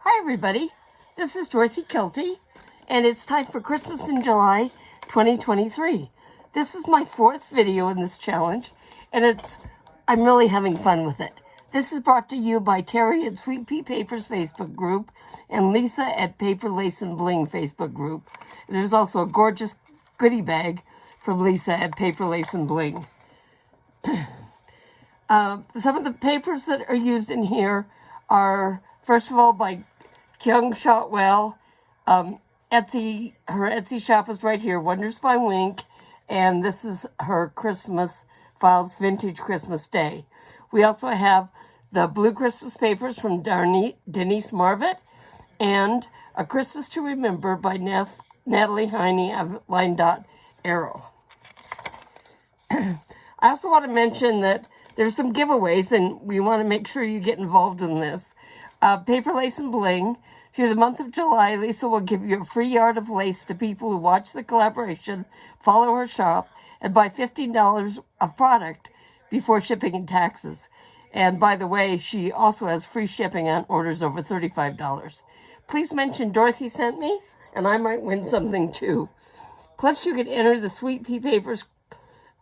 Hi everybody, this is Dorothy Kelty, and it's time for Christmas in July 2023. This is my fourth video in this challenge, and I'm really having fun with it. This is brought to you by Terry at Sweet Pea Papers Facebook group and Lisa at Paper Lace and Bling Facebook group. And there's also a gorgeous goodie bag from Lisa at Paper Lace and Bling. Some of the papers that are used in here are, first of all, by Kyung Shotwell. Her Etsy shop is right here, Wonders by Wink, and this is her Christmas Files Vintage Christmas Day. We also have the Blue Christmas papers from Denise Marvitt, and A Christmas to Remember by Natalie Heine of Line Dot Arrow. I also want to mention that there's some giveaways, and we want to make sure you get involved in this. Paper Lace and Bling. Through the month of July, Lisa will give you a free yard of lace to people who watch the collaboration, follow her shop, and buy $15 of product before shipping and taxes. And by the way, she also has free shipping on orders over $35. Please mention Dorothy sent me, and I might win something too. Plus, you can enter the Sweet Pea Papers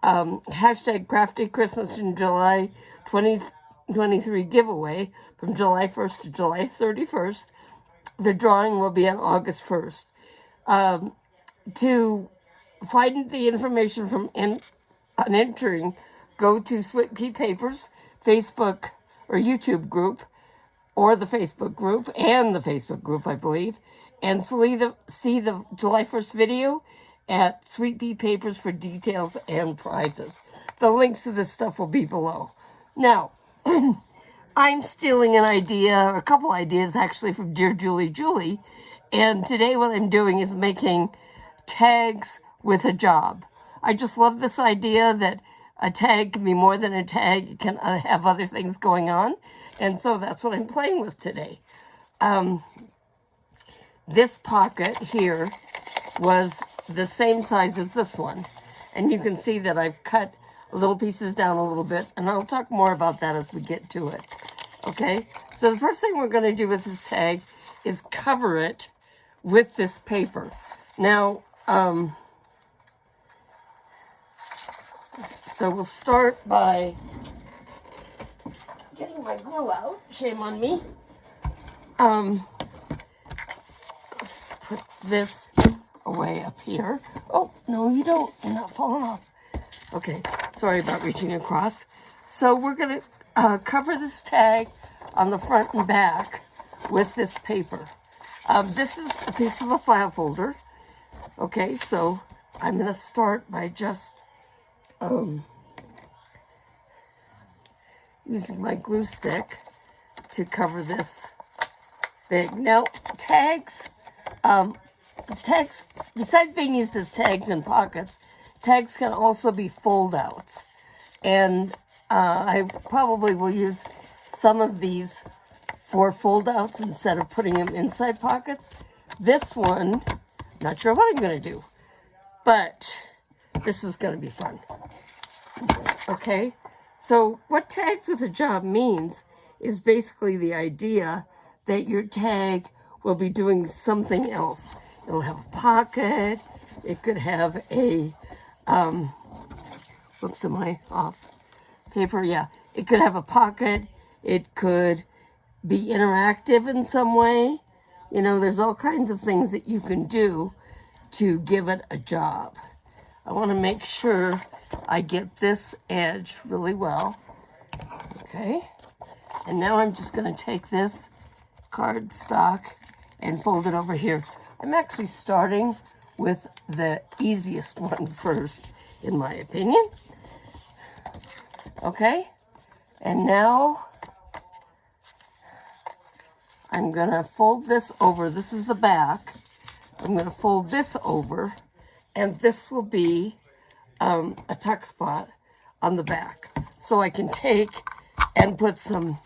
hashtag CraftyChristmasinJuly2023 giveaway from July 1st to July 31st. The drawing will be on August 1st. To find the information on entering, go to Sweet Pea Papers Facebook or YouTube group, or the Facebook group, and the Facebook group, I believe, and see the July 1st video at Sweet Pea Papers for details and prizes. The links to this stuff will be below. Now, I'm stealing an idea, or a couple ideas actually, from Dear Julie Julie, and today what I'm doing is making tags with a job. I just love this idea that a tag can be more than a tag. It can have other things going on, and so that's what I'm playing with today. This pocket here was the same size as this one, and you can see that I've cut little pieces down a little bit, and I'll talk more about that as we get to it. Okay, so the first thing we're going to do with this tag is cover it with this paper. Now, so we'll start by getting my glue out. Shame on me. Let's put this away up here. Oh, no, you don't. You're not falling off. Okay, sorry about reaching across. So we're going to cover this tag on the front and back with this paper. This is a piece of a file folder. Okay, so I'm going to start by just using my glue stick to cover this big. Now, tags, besides being used as tags in pockets, tags can also be fold-outs. And I probably will use some of these for fold-outs instead of putting them inside pockets. This one, not sure what I'm going to do, but this is going to be fun. Okay, so what tags with a job means is basically the idea that your tag will be doing something else. It'll have a pocket. It could have a, whoops, am I off? Paper, yeah. It could have a pocket. It could be interactive in some way. You know, there's all kinds of things that you can do to give it a job. I want to make sure I get this edge really well. Okay. And now I'm just going to take this cardstock and fold it over here. I'm actually starting with the easiest one first, in my opinion. Okay, and now I'm going to fold this over. This is the back. I'm going to fold this over, and this will be a tuck spot on the back. So I can take and put some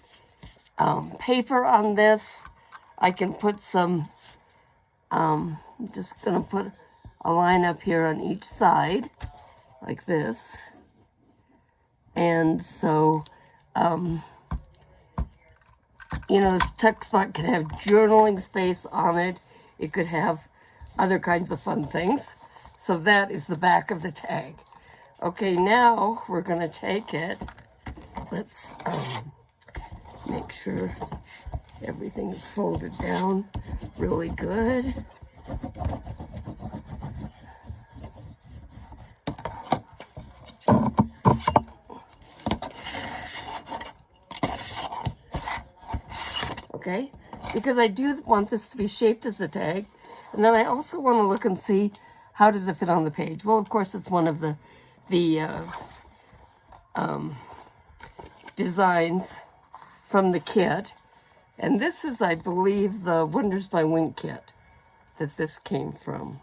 paper on this. I can put some, I'm just going to put a line up here on each side, like this. And so you know, this tuck spot can have journaling space on it. It could have other kinds of fun things. So that is the back of the tag. Okay, now we're going to take it. Let's make sure everything is folded down really good. Okay, because I do want this to be shaped as a tag. And then I also want to look and see how does it fit on the page. Well, of course, it's one of the designs from the kit. And this is, I believe, the Wonders by Wink kit that this came from.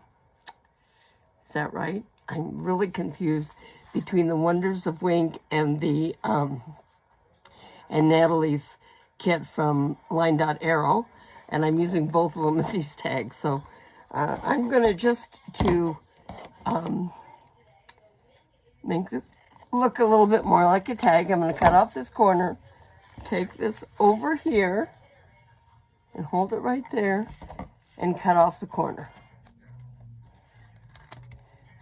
Is that right? I'm really confused between the Wonders of Wink and the and Natalie's kit from Line Dot Arrow, and I'm using both of them with these tags. So I'm going to just make this look a little bit more like a tag. I'm going to cut off this corner, take this over here, and hold it right there, and cut off the corner.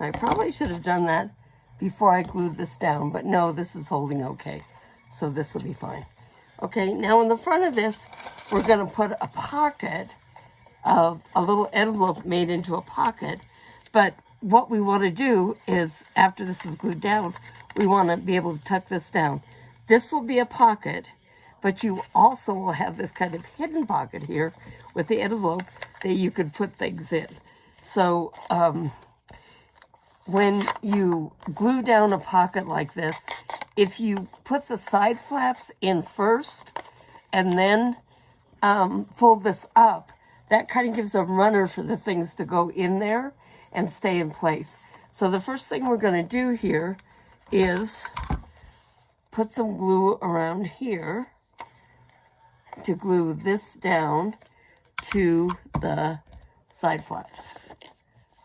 I probably should have done that before I glued this down, but no, this is holding okay. So this will be fine. Okay, now in the front of this, we're going to put a pocket, a little envelope made into a pocket. But what we want to do is, after this is glued down, we want to be able to tuck this down. This will be a pocket, but you also will have this kind of hidden pocket here with the envelope that you could put things in. So when you glue down a pocket like this, if you put the side flaps in first and then fold this up, that kind of gives a runner for the things to go in there and stay in place. So the first thing we're going to do here is put some glue around here to glue this down to the side flaps.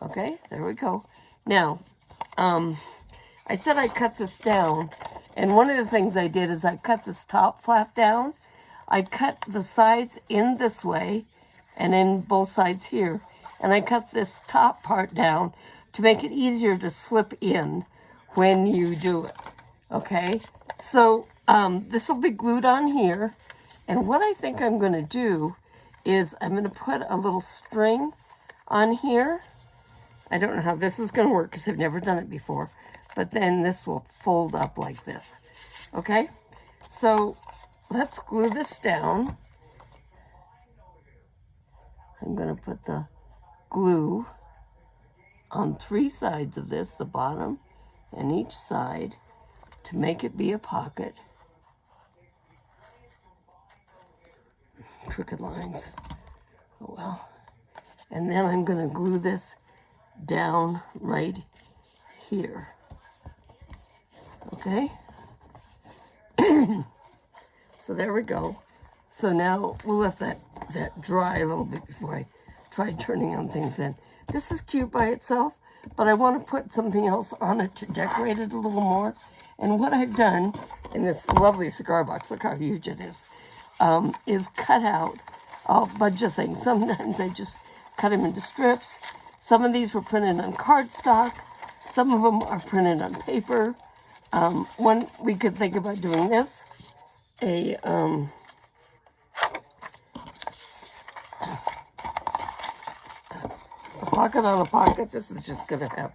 Okay, there we go. Now, I said I cut this down, and one of the things I did is I cut this top flap down. I cut the sides in this way and in both sides here, and I cut this top part down to make it easier to slip in when you do it. Okay, so this will be glued on here, and what I think I'm going to do is I'm going to put a little string on here. I don't know how this is going to work because I've never done it before, but then this will fold up like this. Okay, so let's glue this down. I'm going to put the glue on 3 sides of this, the bottom and each side, to make it be a pocket. Crooked lines. Oh well. And then I'm going to glue this down right here. Okay? So there we go. So now we'll let that dry a little bit before I try turning on things in. This is cute by itself, but I want to put something else on it to decorate it a little more. And what I've done in this lovely cigar box, look how huge it is cut out a bunch of things. Sometimes I just cut them into strips. Some of these were printed on cardstock. Some of them are printed on paper. One, we could think about doing this. A pocket on a pocket. This is just going to have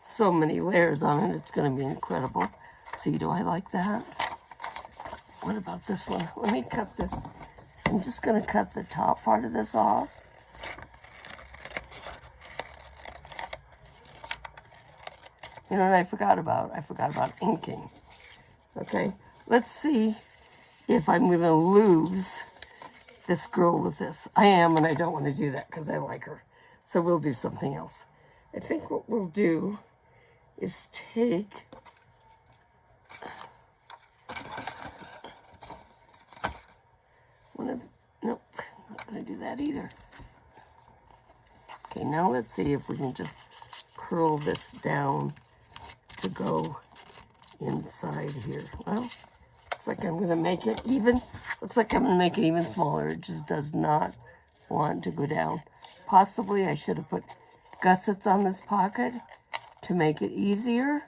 so many layers on it. It's going to be incredible. See, do I like that? What about this one? Let me cut this. I'm just going to cut the top part of this off. You know what I forgot about? I forgot about inking. Okay, let's see if I'm going to lose this girl with this. I am, and I don't want to do that because I like her. So we'll do something else. I think what we'll do is take one of, nope, not going to do that either. Okay, now let's see if we can just curl this down to go inside here. Well, looks like I'm going to make it even. Looks like I'm going to make it even smaller. It just does not want to go down. Possibly I should have put gussets on this pocket to make it easier.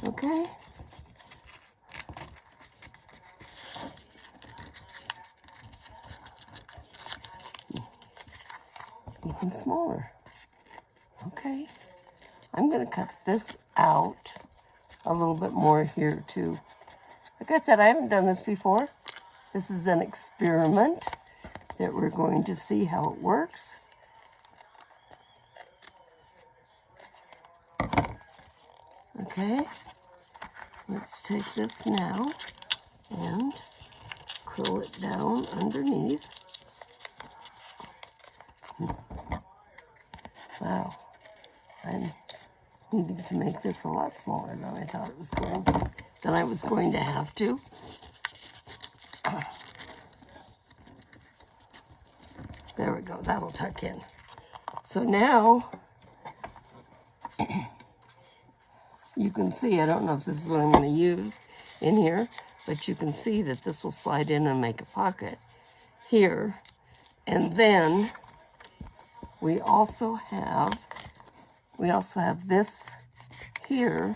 Okay. Even smaller. Okay. I'm going to cut this out a little bit more here too. Like I said, I haven't done this before. This is an experiment that we're going to see how it works. Okay. Let's take this now and curl it down underneath. Wow. I'm needing to make this a lot smaller than I thought it was going to, than I was going to have to. There we go, that'll tuck in. So now, you can see, I don't know if this is what I'm going to use in here, but you can see that this will slide in and make a pocket here. And then we also have this here.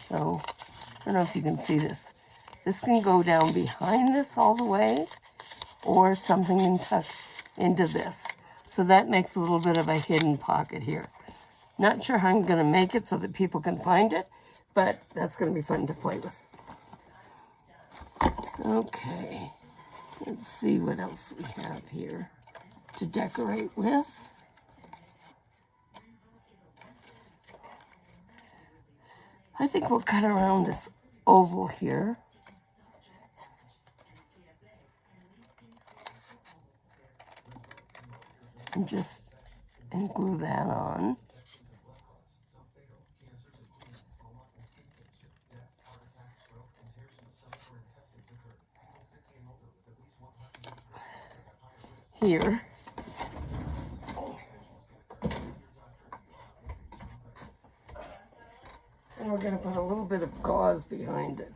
So, I don't know if you can see this. This can go down behind this all the way, or something can tuck into this. So that makes a little bit of a hidden pocket here. Not sure how I'm going to make it so that people can find it, but that's going to be fun to play with. Okay, let's see what else we have here to decorate with. I think we'll cut around this oval here. And glue that on. Here. And we're going to put a little bit of gauze behind it.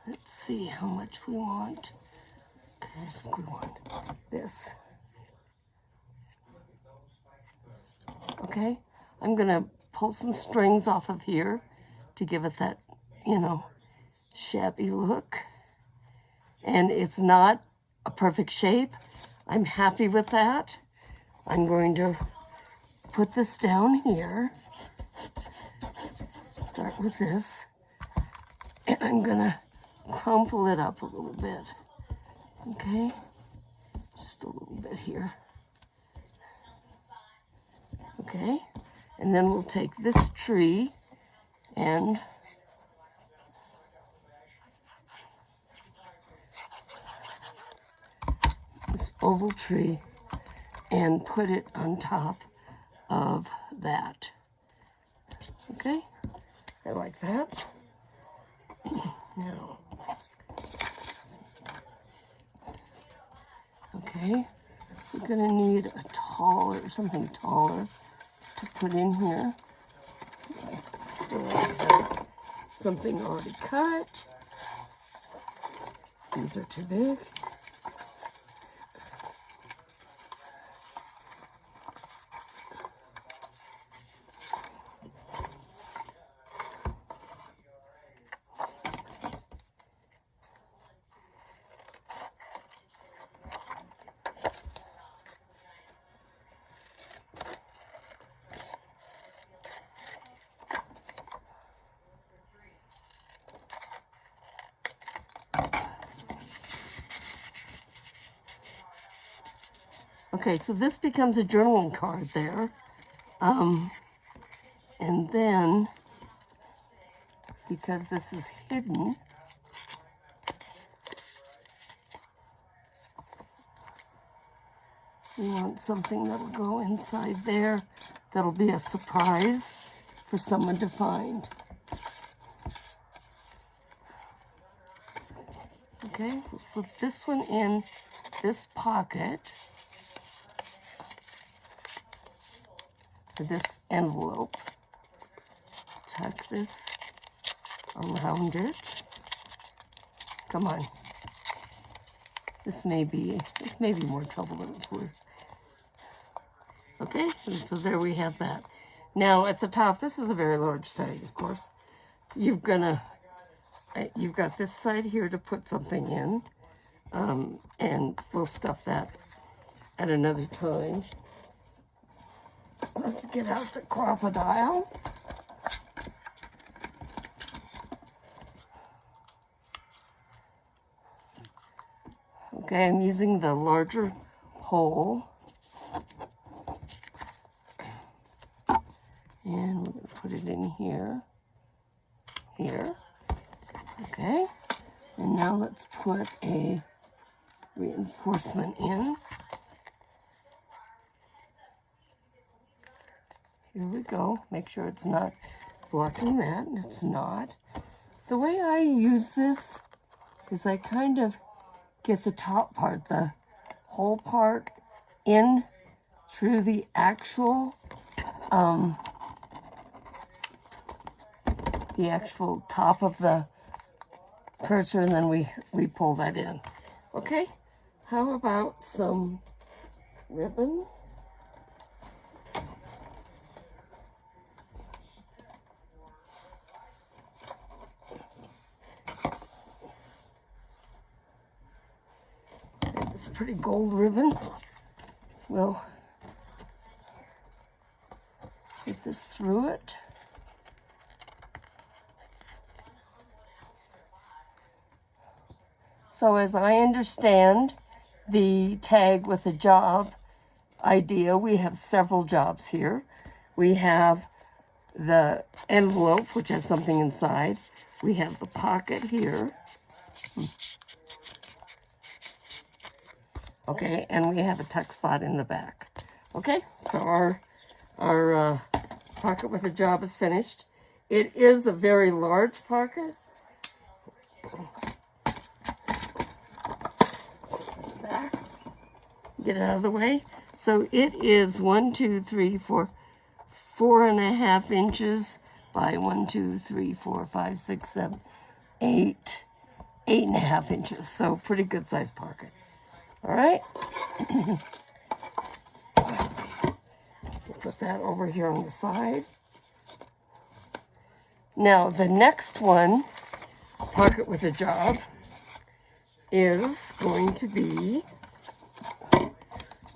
Let's see how much we want. Okay, I think we want this. Okay, I'm going to pull some strings off of here to give it that, you know, shabby look. And it's not a perfect shape. I'm happy with that. I'm going to put this down here. Start with this. And I'm going to crumple it up a little bit. Okay? Just a little bit here. Okay? And then we'll take this tree and this oval tree and put it on top of that. Okay? I like that. Now, okay, we're going to need a taller, something taller to put in here. Something already cut. These are too big. Okay, so this becomes a journaling card there. And then, because this is hidden, we want something that'll go inside there that'll be a surprise for someone to find. Okay, we'll slip this one in this pocket for this envelope. Tuck this around it. Come on. This may be more trouble than it's worth. Okay, and so there we have that. Now at the top, this is a very large tag, of course. You've got this side here to put something in, and we'll stuff that at another time. Let's get out the crocodile. Okay, I'm using the larger hole. And we're going to put it in here. Here. Okay. And now let's put a reinforcement in. Here we go. Make sure it's not blocking that. And it's not. The way I use this is I kind of get the top part, the whole part, in through the actual top of the cursor, and then we pull that in. Okay, how about some ribbon? It's pretty gold ribbon. We'll get this through it. So as I understand the tag with a job idea, we have several jobs here. We have the envelope, which has something inside. We have the pocket here. Okay, and we have a tuck spot in the back. Okay, so our pocket with a job is finished. It is a very large pocket. This back. Get it out of the way. So it is 1, 2, 3, 4, 4.5 inches by 1, 2, 3, 4, 5, 6, 7, 8, 8.5 inches. So pretty good sized pocket. All right. We'll put that over here on the side. Now the next one, pocket with a job, is going to be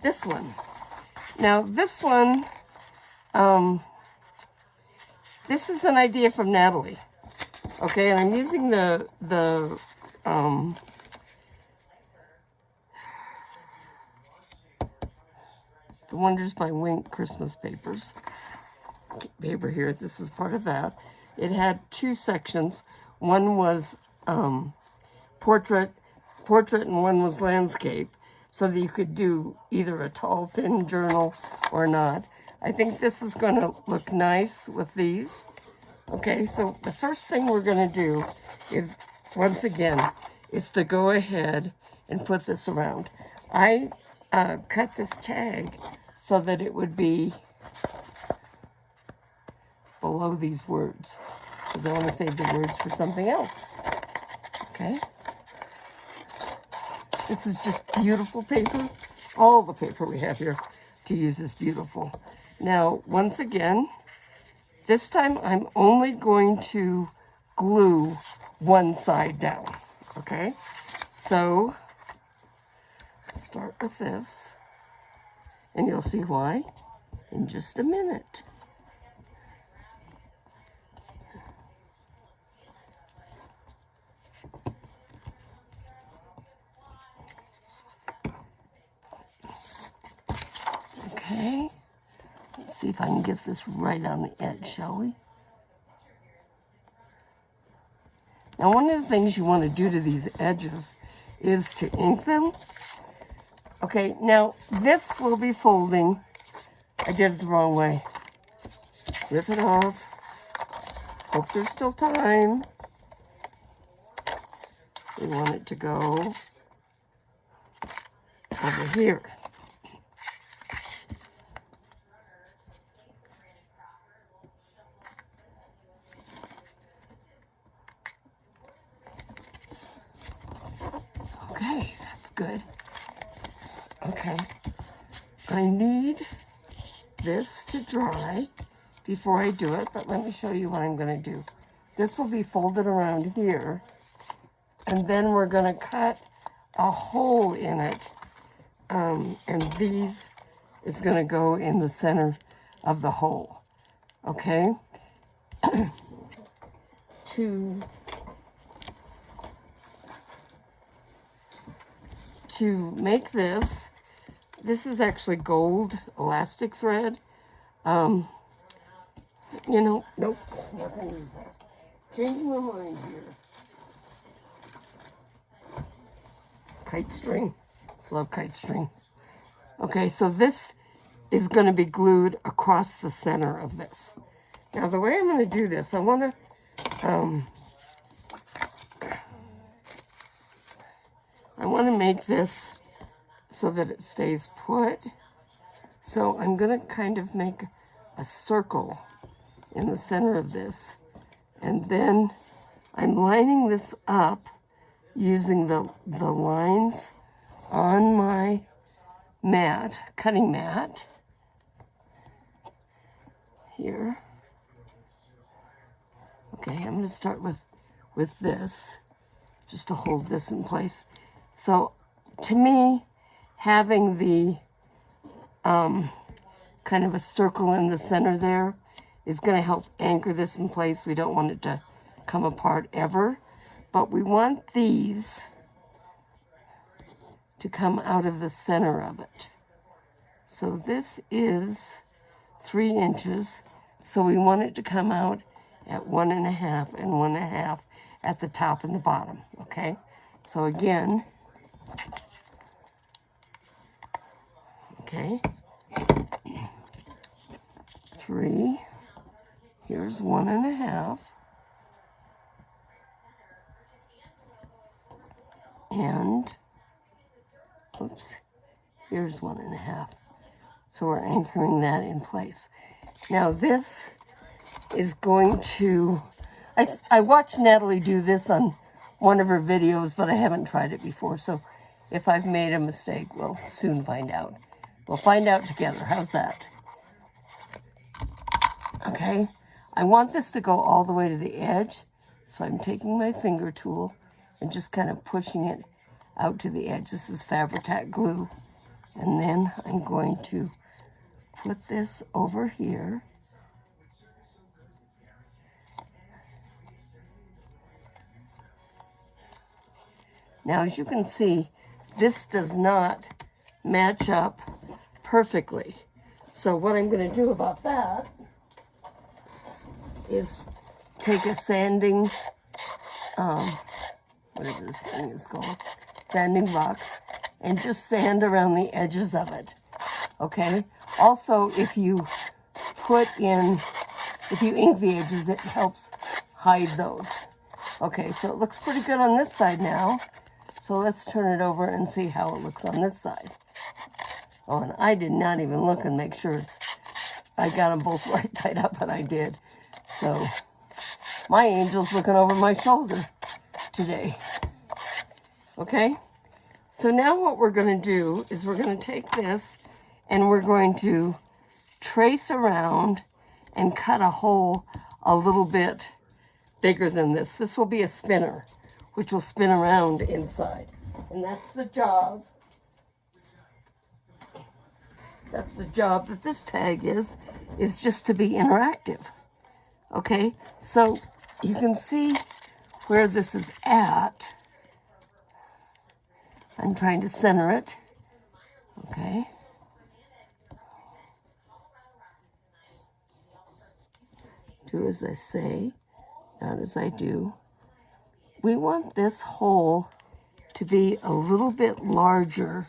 this one. Now this one, this is an idea from Natalie. Okay, and I'm using the Wonders by Wink Christmas paper here. This is part of that. It had two sections. One was portrait, and one was landscape, so that you could do either a tall, thin journal or not. I think this is going to look nice with these. Okay, so the first thing we're going to do is, once again, is to go ahead and put this around. I cut this tag so that it would be below these words, because I want to save the words for something else. Okay. This is just beautiful paper. All the paper we have here to use is beautiful. Now, once again, this time I'm only going to glue one side down. Okay. So, start with this. And you'll see why in just a minute. Okay, let's see if I can get this right on the edge, shall we? Now, one of the things you want to do to these edges is to ink them. Okay, now this will be folding. I did it the wrong way. rip it off. Hope there's still time. We want it to go over here. Okay, that's good. Okay, I need this to dry before I do it, but let me show you what I'm going to do. This will be folded around here, and then we're going to cut a hole in it, and these is going to go in the center of the hole, okay? To make this is actually gold elastic thread. You know, nope, not going to use that. Changing my mind here. Kite string. Love kite string. Okay, so this is going to be glued across the center of this. Now, the way I'm going to do this, I want to make this so that it stays put. So I'm going to kind of make a circle in the center of this. And then I'm lining this up using the lines on my mat, cutting mat, here. Okay, I'm going to start with this, just to hold this in place. So, to me, having the kind of a circle in the center there is going to help anchor this in place. We don't want it to come apart ever, but we want these to come out of the center of it. So this is 3 inches, so we want it to come out at 1.5 and 1.5 at the top and the bottom, okay? So again, okay, 3, here's 1.5, and, oops, here's 1.5. So we're anchoring that in place. Now this is going to, I watched Natalie do this on one of her videos, but I haven't tried it before, so if I've made a mistake, we'll soon find out. We'll find out together. How's that? Okay, I want this to go all the way to the edge, so I'm taking my finger tool and just kind of pushing it out to the edge. This is Fabri-Tac glue. And then I'm going to put this over here. Now, as you can see, this does not match up perfectly. So what I'm going to do about that is take a sanding, what is this thing is called? Sanding box, and just sand around the edges of it, okay? Also, if you ink the edges, it helps hide those. Okay, so it looks pretty good on this side now. So let's turn it over and see how it looks on this side. Oh, and I did not even look and make sure I got them both right tied up, but I did. So my angel's looking over my shoulder today. Okay, so now what we're going to do is we're going to take this and we're going to trace around and cut a hole a little bit bigger than this. This will be a spinner, which will spin around inside. And that's the job. That's the job that this tag is just to be interactive. Okay, so you can see where this is at. I'm trying to center it. Okay. Do as I say, not as I do. We want this hole to be a little bit larger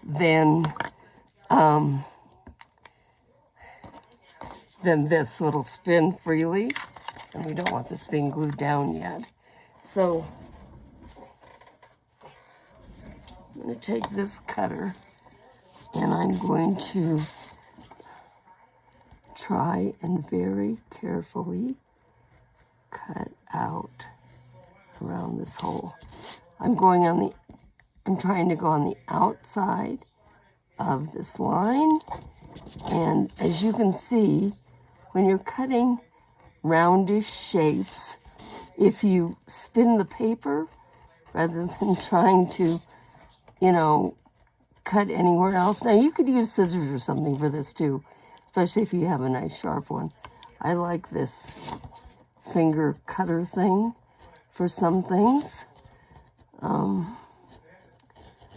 than than this, so it'll spin freely. And we don't want this being glued down yet. So I'm going to take this cutter and I'm going to try and very carefully cut out around this hole. I'm trying to go on the outside of this line. And as you can see, when you're cutting roundish shapes, if you spin the paper rather than trying to, you know, cut anywhere else. Now you could use scissors or something for this too, especially if you have a nice sharp one. I like this finger cutter thing for some things.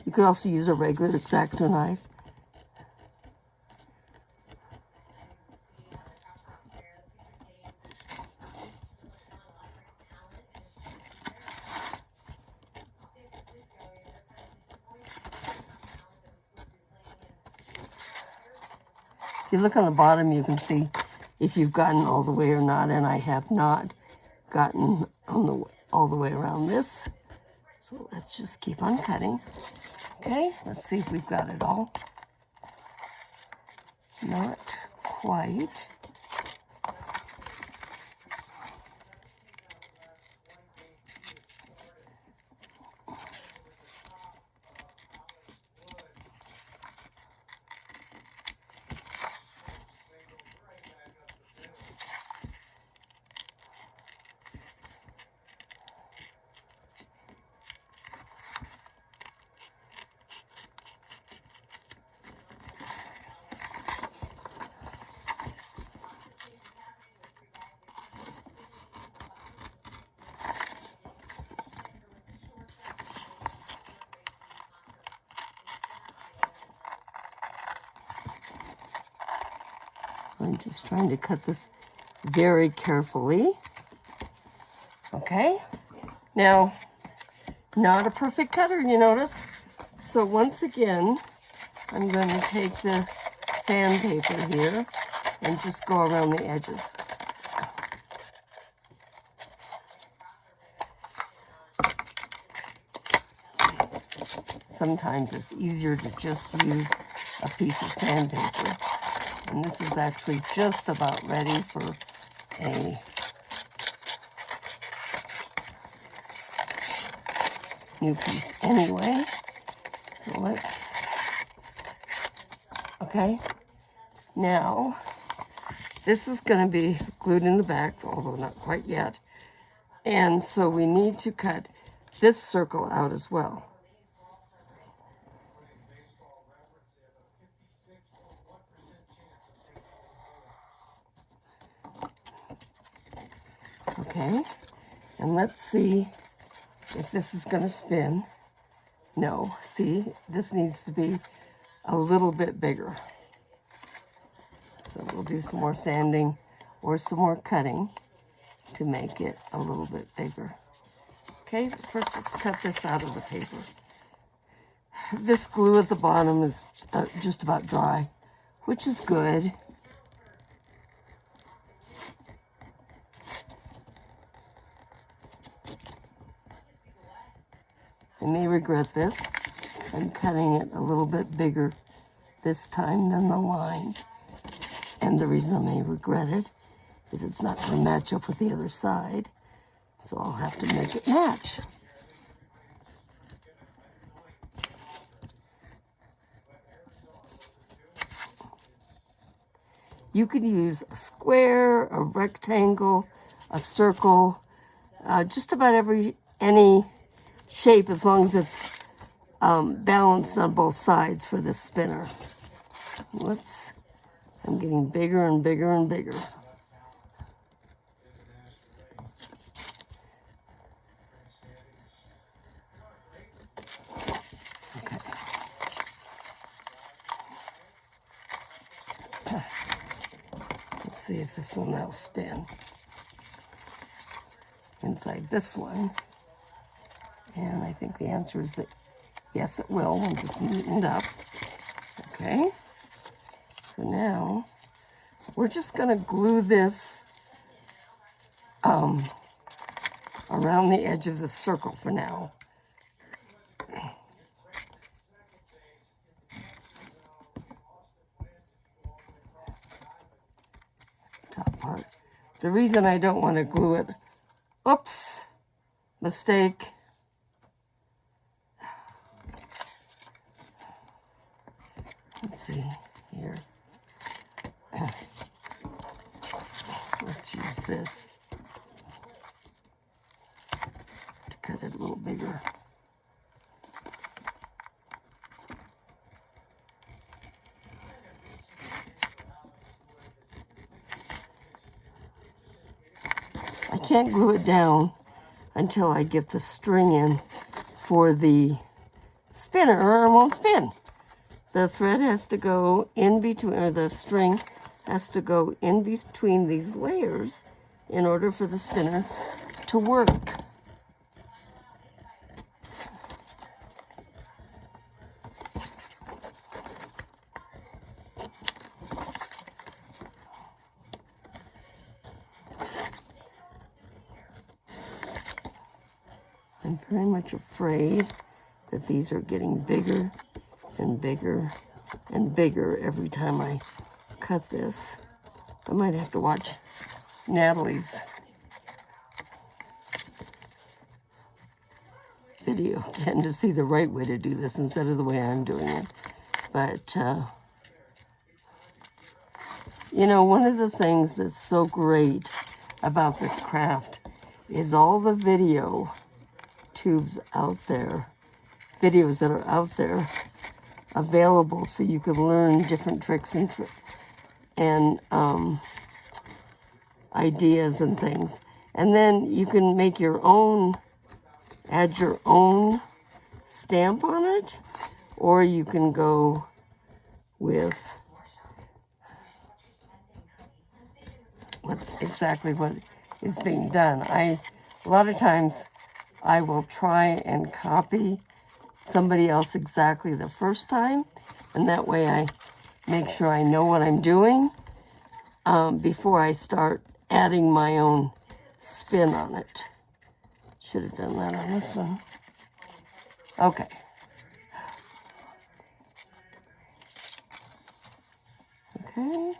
You could also use a regular X-Acto knife. If you look on the bottom, you can see if you've gotten all the way or not, and I have not gotten all the way around this. So let's just keep on cutting. Okay, let's see if we've got it all. Not quite. I'm just trying to cut this very carefully. Okay, now, not a perfect cutter, you notice? So once again, I'm going to take the sandpaper here and just go around the edges. Sometimes it's easier to just use a piece of sandpaper. And this is actually just about ready for a new piece anyway. So let's, okay. Now, this is going to be glued in the back, although not quite yet. And so we need to cut this circle out as well. Okay, and let's see if this is going to spin. No, see, this needs to be a little bit bigger. So we'll do some more sanding or some more cutting to make it a little bit bigger. Okay, first let's cut this out of the paper. This glue at the bottom is just about dry, which is good. I may regret this. I'm cutting it a little bit bigger this time than the line. And the reason I may regret it is it's not going to match up with the other side. So I'll have to make it match. You could use a square, a rectangle, a circle, just about any shape as long as it's balanced on both sides for this spinner. Whoops. I'm getting bigger and bigger and bigger. Okay. Let's see if this will now spin inside this one. And I think the answer is that yes, it will once it's neatened up. Okay. So now we're just going to glue this around the edge of the circle for now. Top part. The reason I don't want to glue it, oops, mistake. Let's see here. Let's use this to cut it a little bigger. I can't glue it down until I get the string in for the spinner, or it won't spin. The thread has to go in between, or the string has to go in between these layers in order for the spinner to work. I'm very much afraid that these are getting bigger and bigger and bigger every time I cut this. I might have to watch Natalie's video again to see the right way to do this instead of the way I'm doing it. But, you know, one of the things that's so great about this craft is all the video tubes out there, videos that are out there available so you can learn different tricks and ideas and things. And then you can make your own, add your own stamp on it, or you can go with exactly what is being done. A lot of times I will try and copy somebody else exactly the first time, and that way I make sure I know what I'm doing before I start adding my own spin on it. Should have done that on this one. Okay. Okay.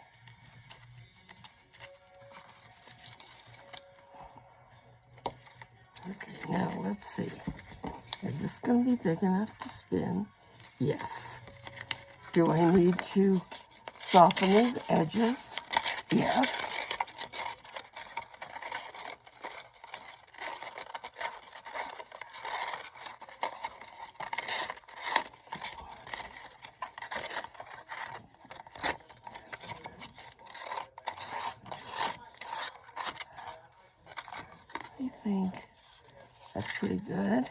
Okay, now let's see. Is this going to be big enough to spin? Yes. Do I need to soften these edges? Yes. I think that's pretty good.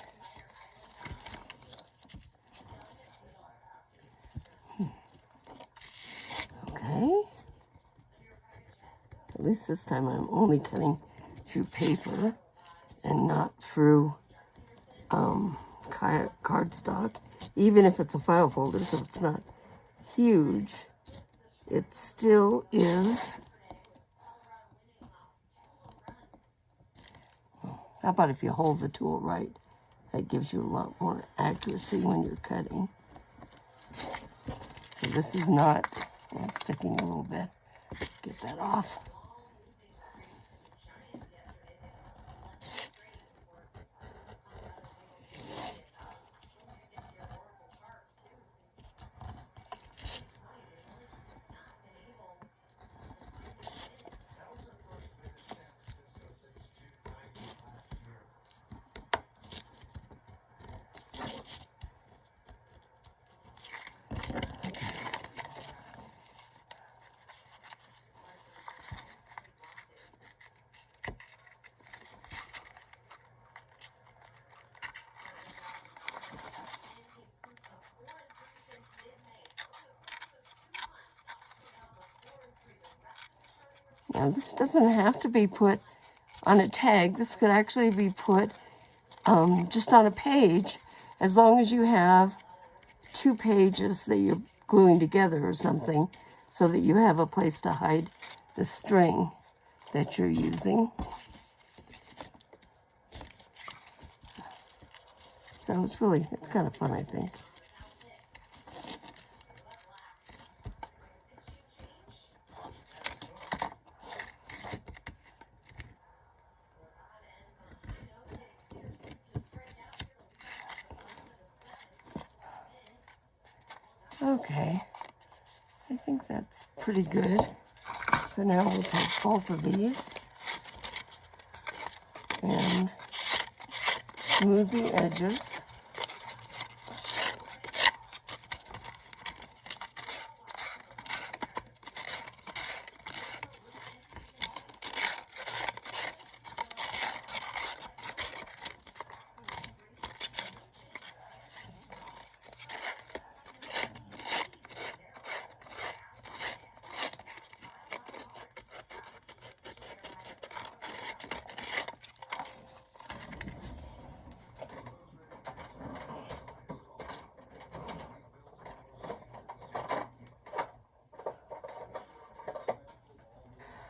Okay. At least this time I'm only cutting through paper and not through cardstock. Even if it's a file folder, so it's not huge, it still is. How about if you hold the tool right? That gives you a lot more accuracy when you're cutting. So this is not sticking a little bit. Get that off. Now this doesn't have to be put on a tag. This could actually be put just on a page, as long as you have 2 pages that you're gluing together or something. so that you have a place to hide the string that you're using. So it's kind of fun, I think. Okay, I think that's pretty good. So now we'll take both of these and smooth the edges.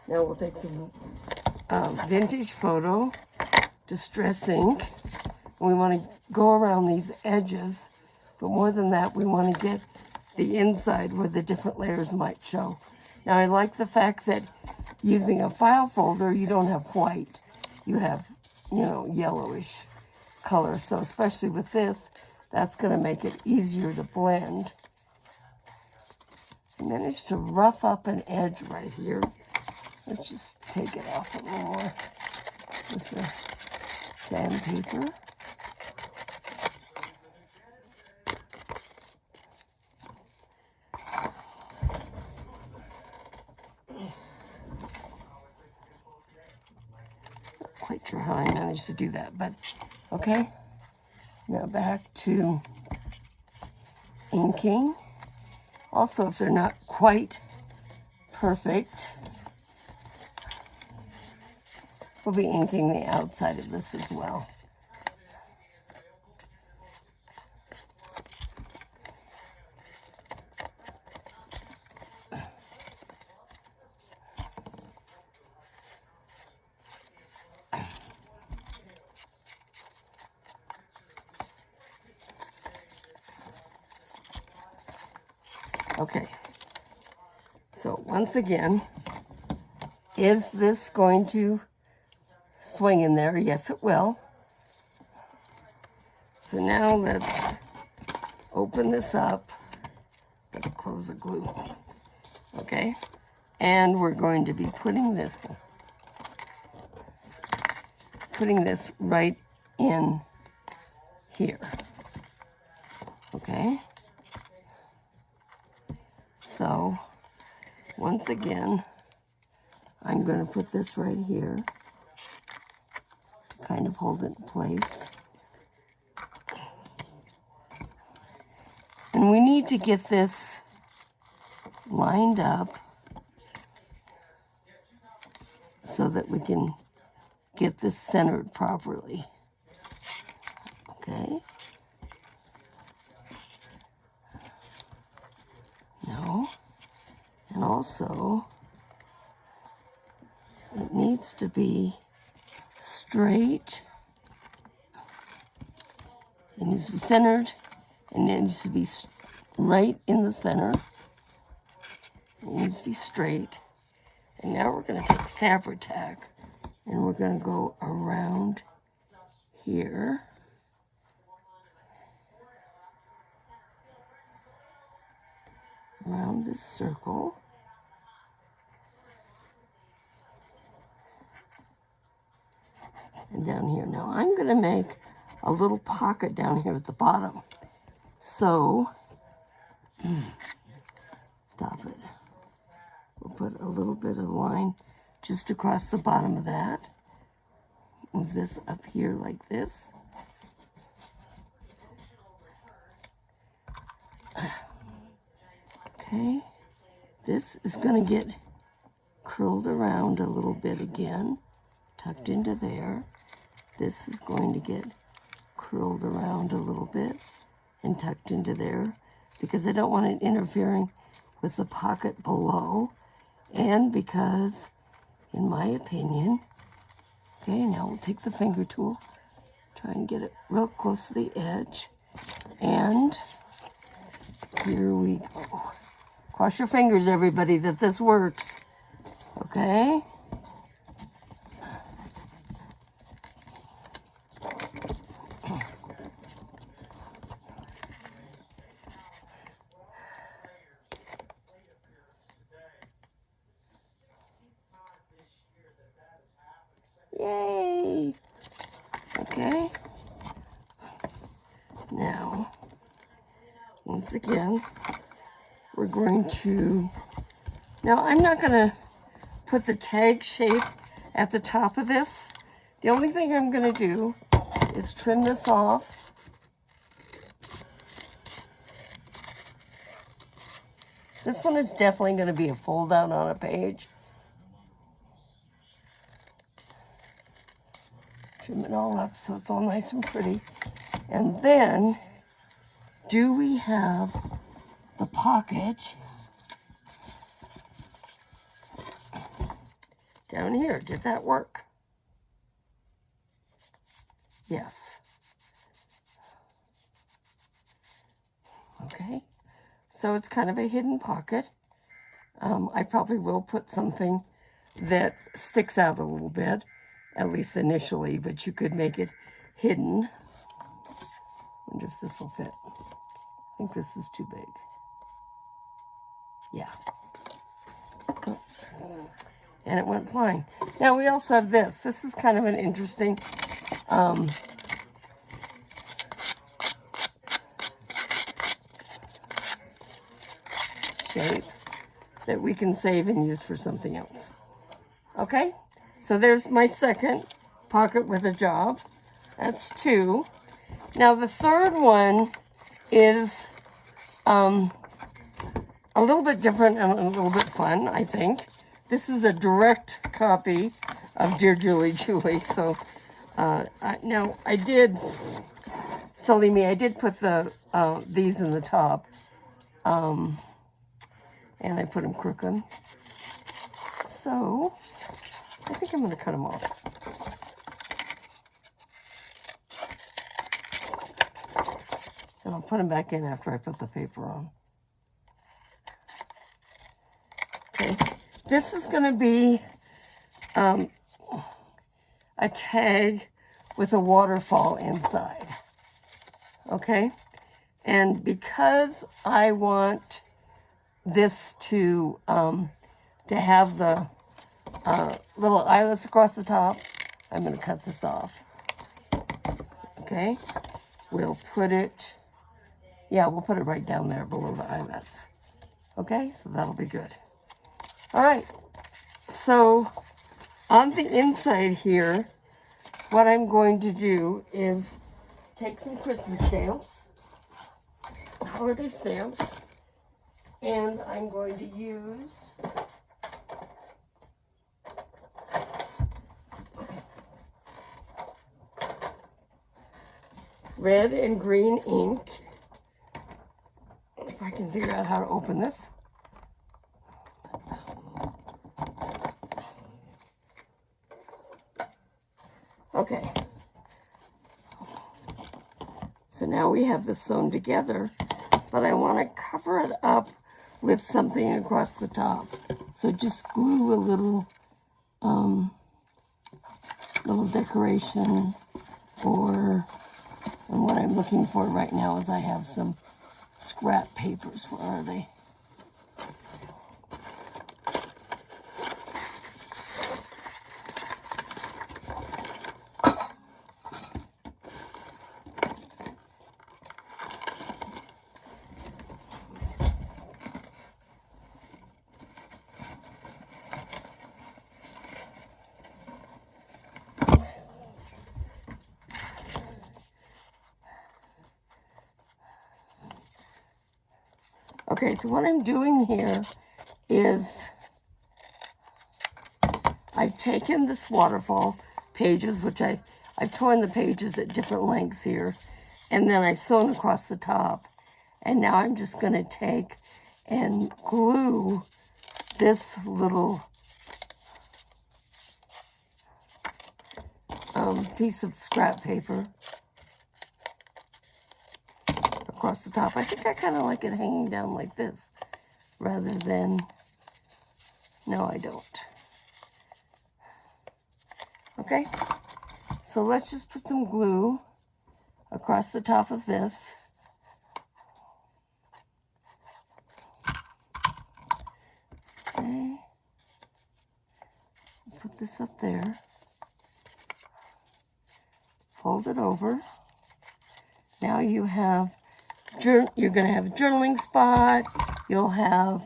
Now we'll take some vintage photo distress ink. We want to go around these edges, but more than that, we want to get the inside where the different layers might show. Now I like the fact that using a file folder, you don't have white. You have, yellowish color. So especially with this, that's going to make it easier to blend. I managed to rough up an edge right here. Let's just take it off a little more with the sandpaper. Not quite sure how I managed to do that, but okay. Now back to inking. Also, if they're not quite perfect, we'll be inking the outside of this as well. Okay, so once again, is this going to swing in there? Yes, it will. So now let's open this up. Gotta close the glue. Okay, and we're going to be putting this right in here. Okay. So once again, I'm going to put this right here to kind of hold it in place. And we need to get this lined up so that we can get this centered properly. Okay. No. And also, it needs to be straight. It needs to be centered. It needs to be right in the center. It needs to be straight. And now we're going to take fabric tack and we're going to go around here. Around this circle. And down here. Now I'm going to make a little pocket down here at the bottom. So, stop it. We'll put a little bit of line just across the bottom of that. Move this up here like this. Okay, this is going to get curled around a little bit again, tucked into there. This is going to get curled around a little bit and tucked into there because I don't want it interfering with the pocket below, and because, in my opinion, okay, now we'll take the finger tool, try and get it real close to the edge, and here we go. Cross your fingers, everybody, that this works, okay? Yay! Okay. Now, once again, we're going to, now I'm not going to put the tag shape at the top of this. The only thing I'm going to do is trim this off. This one is definitely going to be a fold out on a page. Trim it all up so it's all nice and pretty. And then, do we have the pocket down here? Did that work? Yes. Okay. So it's kind of a hidden pocket. I probably will put something that sticks out a little bit, at least initially, but you could make it hidden. Wonder if this will fit. I think this is too big. Yeah. Oops. And it went flying. Now we also have this. This is kind of an interesting shape that we can save and use for something else. Okay? So there's my second pocket with a job. That's 2. Now the third one is a little bit different and a little bit fun, I think. This is a direct copy of Dear Julie Julie. So now I did, silly me, I did put the these in the top. And I put them crooked. So I think I'm going to cut them off. And I'll put them back in after I put the paper on. Okay, this is going to be a tag with a waterfall inside. Okay, and because I want this to have the little eyelets across the top, I'm going to cut this off. Okay, we'll put it, yeah, we'll put it right down there below the eyelets. Okay, so that'll be good. All right, so on the inside here, what I'm going to do is take some Christmas stamps, holiday stamps, and I'm going to use red and green ink. If I can figure out how to open this. Okay. So now we have this sewn together, but I want to cover it up with something across the top. So just glue a little little decoration, or, and what I'm looking for right now is I have some scrap papers. Where are they? Okay, so what I'm doing here is I've taken this waterfall pages, which I've torn the pages at different lengths here, and then I've sewn across the top. And now I'm just going to take and glue this little piece of scrap paper across the top. I think I kind of like it hanging down like this rather than, no, I don't. Okay, so let's just put some glue across the top of this. Okay, put this up there. Fold it over. Now you have, you're going to have a journaling spot. You'll have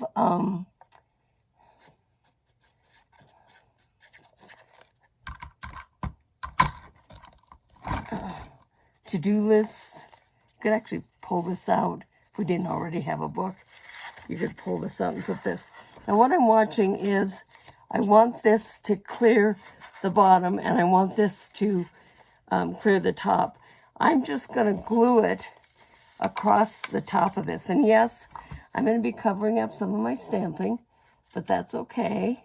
to-do lists. You could actually pull this out if we didn't already have a book. You could pull this out and put this. Now what I'm watching is I want this to clear the bottom and I want this to clear the top. I'm just going to glue it across the top of this. And yes, I'm going to be covering up some of my stamping, but that's okay.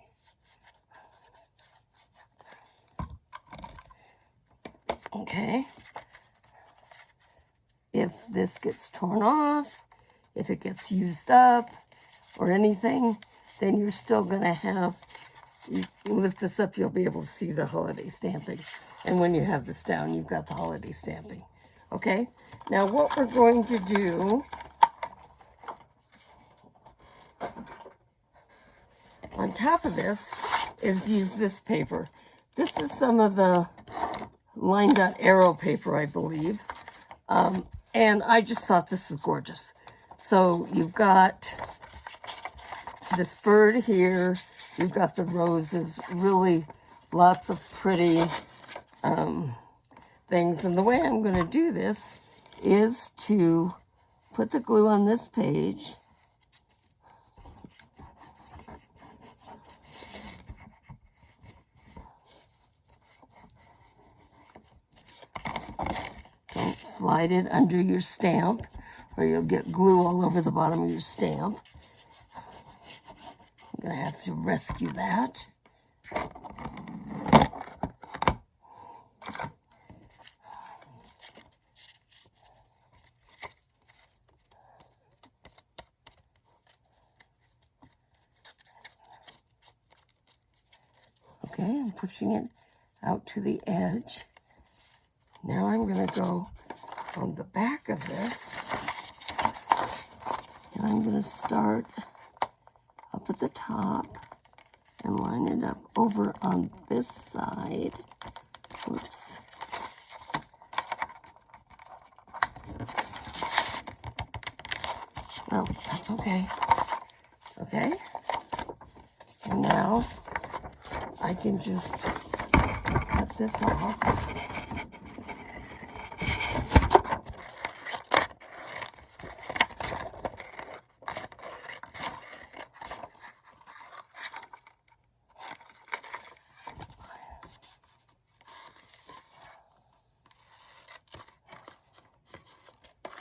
Okay. If this gets torn off, if it gets used up or anything, then you're still going to have, you lift this up, you'll be able to see the holiday stamping. And when you have this down, you've got the holiday stamping. Okay? Now what we're going to do on top of this is use this paper. This is some of the line dot arrow paper, I believe. And I just thought this is gorgeous. So you've got this bird here. You've got the roses, really lots of pretty things. And the way I'm going to do this is to put the glue on this page. Don't slide it under your stamp or you'll get glue all over the bottom of your stamp. I'm going to have to rescue that. Okay, I'm pushing it out to the edge. Now I'm going to go on the back of this, and I'm going to start up at the top and line it up over on this side. Whoops. Oh, that's okay. Okay. And now I can just cut this off.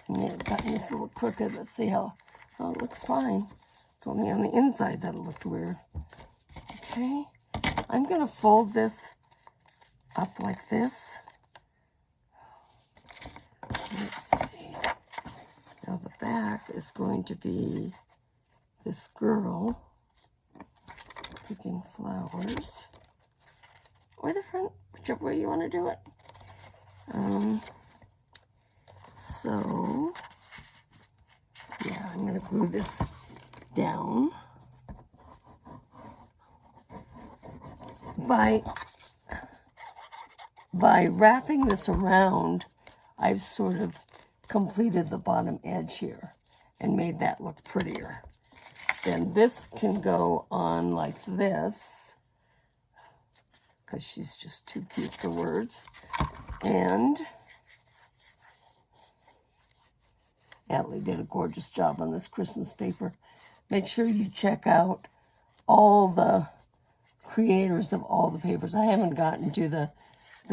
I may have gotten this a little crooked. Let's see how, oh, it looks fine. It's only on the inside that it looked weird. Okay. I'm going to fold this up like this. Let's see. Now the back is going to be this girl picking flowers. Or the front, whichever way you want to do it. So, yeah, I'm going to glue this down. By wrapping this around, I've sort of completed the bottom edge here and made that look prettier. Then this can go on like this, because she's just too cute for words. And Natalie did a gorgeous job on this Christmas paper. Make sure you check out all the creators of all the papers. I haven't gotten to the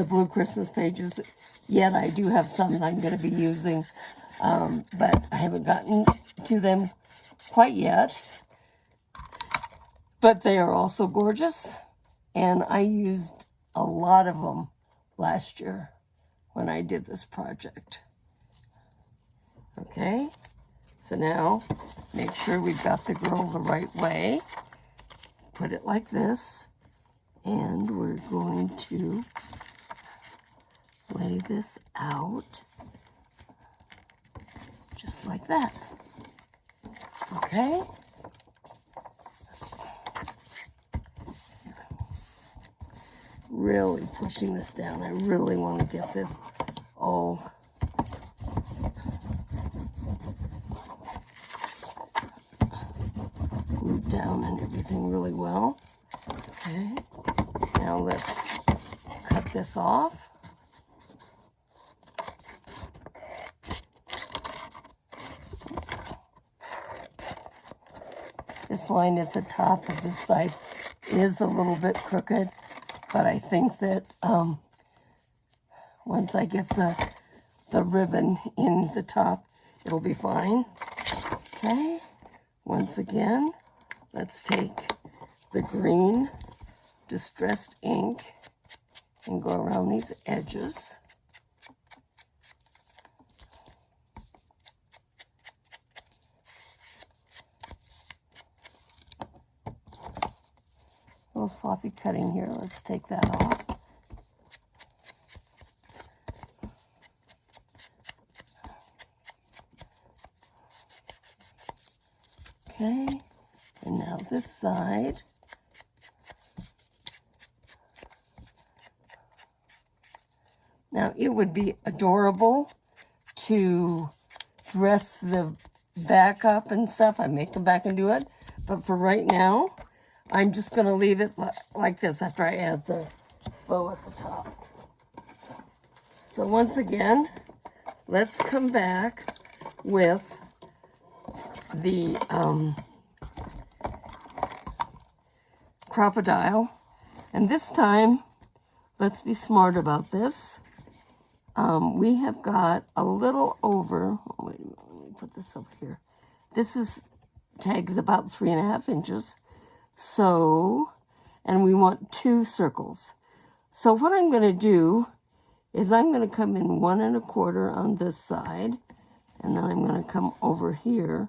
blue Christmas pages yet. I do have some that I'm going to be using, but I haven't gotten to them quite yet, but they are also gorgeous, and I used a lot of them last year when I did this project. Okay, so now make sure we've got the girl the right way. Put it like this, and we're going to lay this out just like that. Okay? Really pushing this down. I really want to get this all glued down and everything really well. Okay, now let's cut this off. This line at the top of this side is a little bit crooked, but I think that once I get the ribbon in the top, it'll be fine. Okay, once again, let's take the green distressed ink and go around these edges. A little sloppy cutting here. Let's take that off. Okay, and now this side. Now it would be adorable to dress the back up and stuff. I may come back and do it, but for right now, I'm just going to leave it like this after I add the bow at the top. So once again, let's come back with the crocodile. And this time, let's be smart about this. We have got a little over, oh, wait a minute, let me put this over here. This tags about 3.5 inches. So, and we want 2 circles. So what I'm going to do is I'm going to come in 1 1/4 on this side, and then I'm going to come over here,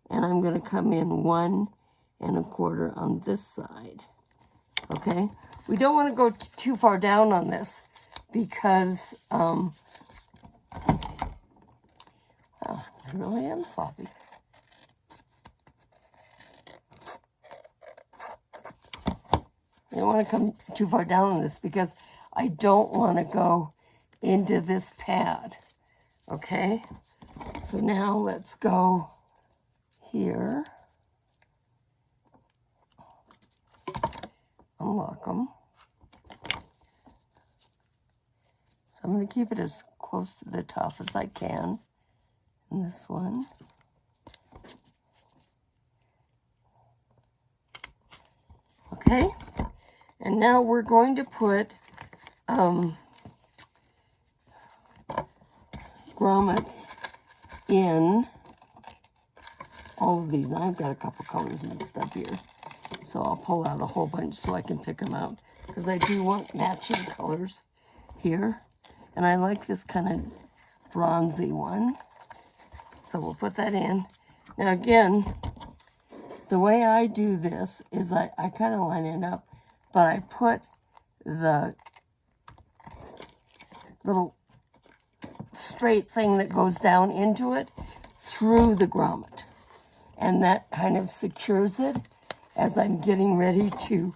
and I'm going to come in 1 1/4 on this side. Okay? We don't want to go too far down on this because, wow, I really am sloppy. I don't want to come too far down on this because I don't want to go into this pad. Okay? So now let's go here. Unlock them. So I'm going to keep it as close to the top as I can in this one. Okay? And now we're going to put grommets in all of these. Now I've got a couple colors mixed up here, so I'll pull out a whole bunch so I can pick them out, because I do want matching colors here, and I like this kind of bronzy one, so we'll put that in. Now again, the way I do this is I kind of line it up, but I put the little straight thing that goes down into it through the grommet. And that kind of secures it as I'm getting ready to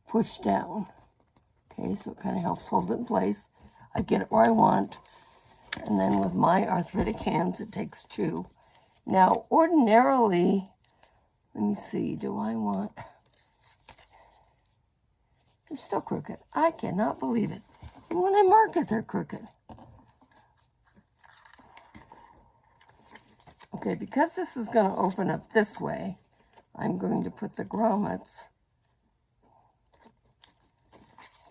push down. Okay, so it kind of helps hold it in place. I get it where I want. And then with my arthritic hands, it takes 2. Now, ordinarily, let me see, do I want... They're still crooked. I cannot believe it. And when I mark it, they're crooked. Okay, because this is going to open up this way, I'm going to put the grommets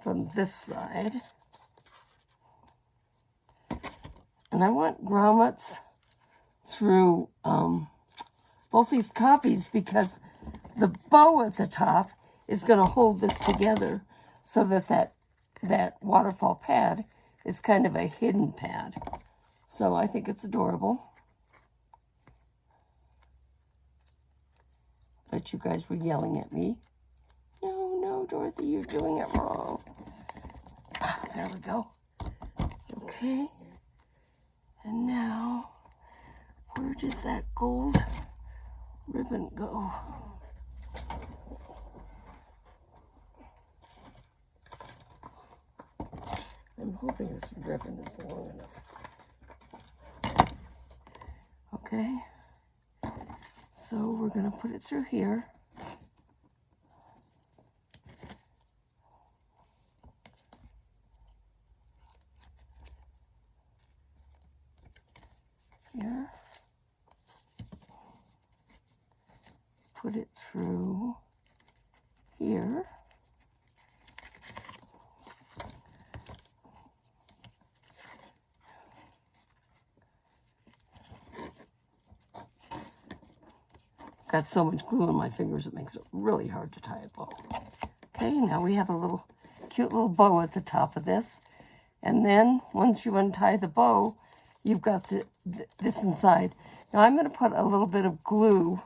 from this side. And I want grommets through both these copies because the bow at the top is going to hold this together so that waterfall pad is kind of a hidden pad. So I think it's adorable. But you guys were yelling at me. No, no, Dorothy, you're doing it wrong. There we go. Okay. And now, where did that gold ribbon go? I'm hoping this ribbon is long enough. Okay. So we're going to put it through here. Here. Put it through here. Got so much glue in my fingers it makes it really hard to tie a bow. Okay, now we have a cute little bow at the top of this. And then once you untie the bow, you've got this inside. Now I'm going to put a little bit of glue